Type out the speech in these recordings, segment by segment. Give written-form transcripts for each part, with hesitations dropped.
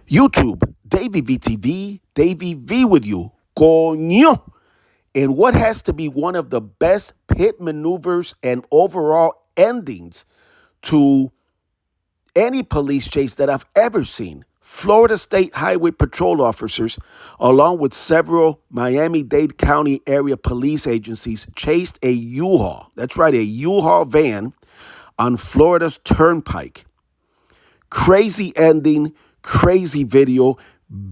YouTube, Davy VTV, Davy V with you. Coño! In what has to be one of the best pit maneuvers and overall endings to any police chase that I've ever seen. Florida State Highway Patrol officers, along with several Miami-Dade County area police agencies, chased a U-Haul. That's right, a U-Haul van on Florida's Turnpike. Crazy ending, crazy video.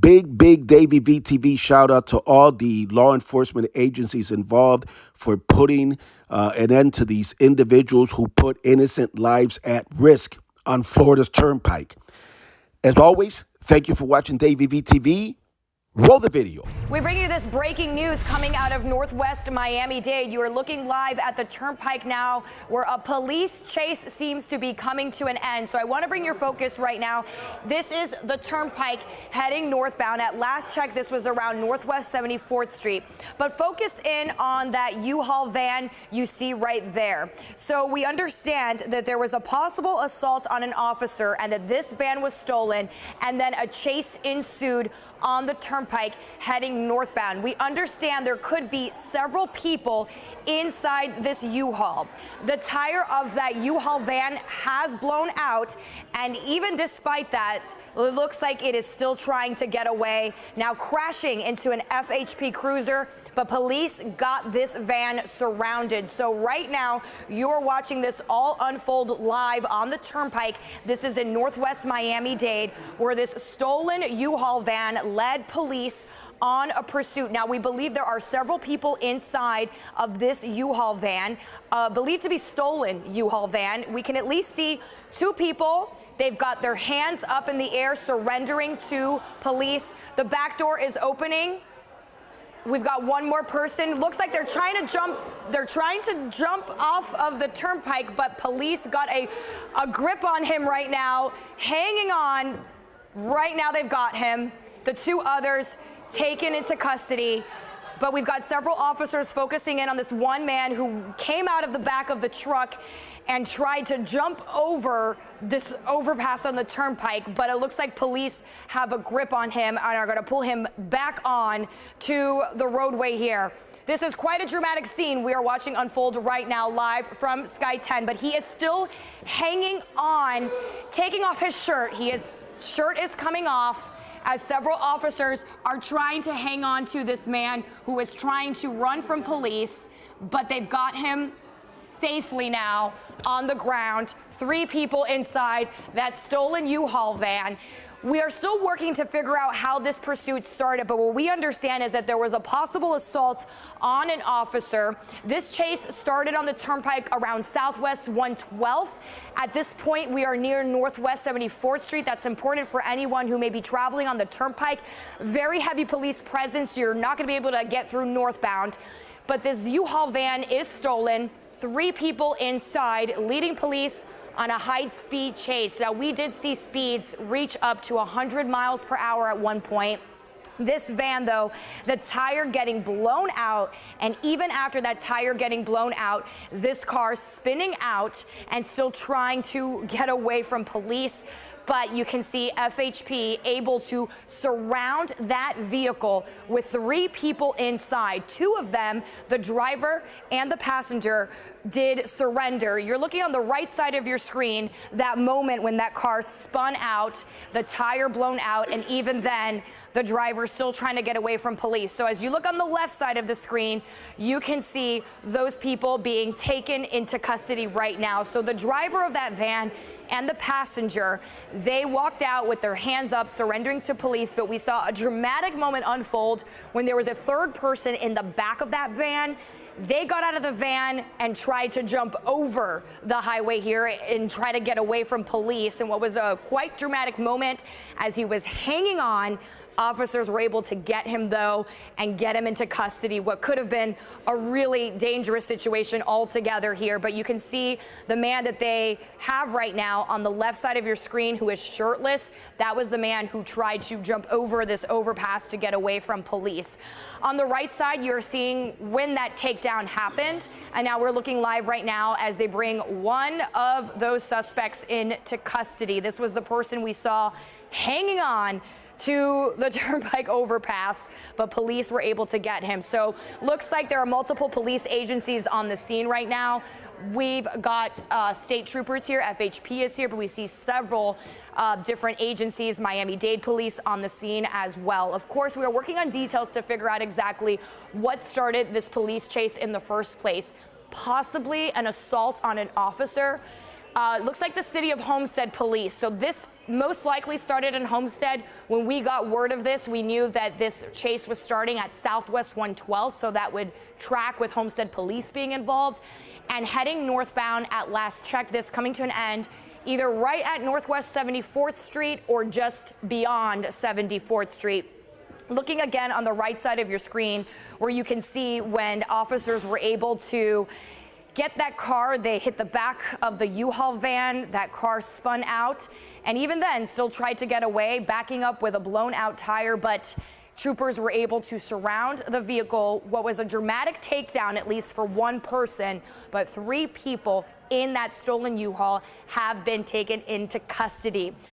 Big Davy VTV shout out to all the law enforcement agencies involved for putting an end to these individuals who put innocent lives at risk on Florida's Turnpike. As always, thank you for watching Davy VTV. Roll the video. We bring you this breaking news coming out of Northwest Miami-Dade. You are looking live at the Turnpike now, where a police chase seems to be coming to an end. So I want to bring your focus right now. This is the Turnpike heading northbound. At last check, this was around Northwest 74th Street. But focus in on that U-Haul van you see right there. So we understand that there was a possible assault on an officer and that this van was stolen, and then a chase ensued on the Turnpike heading northbound. We understand there could be several people inside this U-Haul. The tire of that U-Haul van has blown out, and even despite that, it looks like it is still trying to get away, now crashing into an FHP cruiser, but police got this van surrounded. So right now, you're watching this all unfold live on the Turnpike. This is in Northwest Miami-Dade, where this stolen U-Haul van led police on a pursuit. Now, we believe there are several people inside of this U-Haul van, believed to be stolen U-Haul van. We can at least see two people. They've got their hands up in the air, surrendering to police. The back door is opening. We've got one more person. Looks like they're trying to jump. They're trying to jump off of the Turnpike, but police got a grip on him right now, hanging on. Right now, they've got him. The two others taken into custody. But we've got several officers focusing in on this one man who came out of the back of the truck and tried to jump over this overpass on the Turnpike, but it looks like police have a grip on him and are going to pull him back on to the roadway here. This is quite a dramatic scene we are watching unfold right now live from Sky 10, but he is still hanging on, taking off his shirt. Shirt is coming off as several officers are trying to hang on to this man who is trying to run from police, but they've got him safely now on the ground. Three people inside that stolen U-Haul van. We are still working to figure out how this pursuit started, but what we understand is that there was a possible assault on an officer. This chase started on the Turnpike around Southwest 112th. At this point, we are near Northwest 74th Street. That's important for anyone who may be traveling on the Turnpike. Very heavy police presence. You're not going to be able to get through northbound. But this U-Haul van is stolen. Three people inside, leading police on a high-speed chase. Now, we did see speeds reach up to 100 miles per hour at one point. This van, though, the tire getting blown out, and even after that tire getting blown out, this car spinning out and still trying to get away from police. But you can see FHP able to surround that vehicle with three people inside. Two of them, the driver and the passenger, did surrender. You're looking on the right side of your screen, that moment when that car spun out, the tire blown out, and even then, the driver still trying to get away from police. So as you look on the left side of the screen, you can see those people being taken into custody right now. So the driver of that van and the passenger, they walked out with their hands up, surrendering to police, but we saw a dramatic moment unfold when there was a third person in the back of that van. They got out of the van and tried to jump over the highway here and try to get away from police. And what was a quite dramatic moment as he was hanging on, officers were able to get him, though, and get him into custody. What could have been a really dangerous situation altogether here. But you can see the man that they have right now on the left side of your screen who is shirtless. That was the man who tried to jump over this overpass to get away from police. On the right side, you're seeing when that takedown happened. And now we're looking live right now as they bring one of those suspects into custody. This was the person we saw hanging on to the Turnpike overpass, but police were able to get him. So looks like there are multiple police agencies on the scene right now. We've got state troopers here, FHP is here, but we see several different agencies, Miami-Dade police on the scene as well. Of course, we are working on details to figure out exactly what started this police chase in the first place. Possibly an assault on an officer. Looks like the city of Homestead police. So this most likely started in Homestead. When we got word of this, we knew that this chase was starting at Southwest 112, so that would track with Homestead police being involved. And heading northbound at last check, this coming to an end either right at Northwest 74th Street or just beyond 74th Street. Looking again on the right side of your screen, where you can see when officers were able to get that car, they hit the back of the U-Haul van, that car spun out, and even then still tried to get away, backing up with a blown out tire, but troopers were able to surround the vehicle. What was a dramatic takedown, at least for one person, but 3 people in that stolen U-Haul have been taken into custody.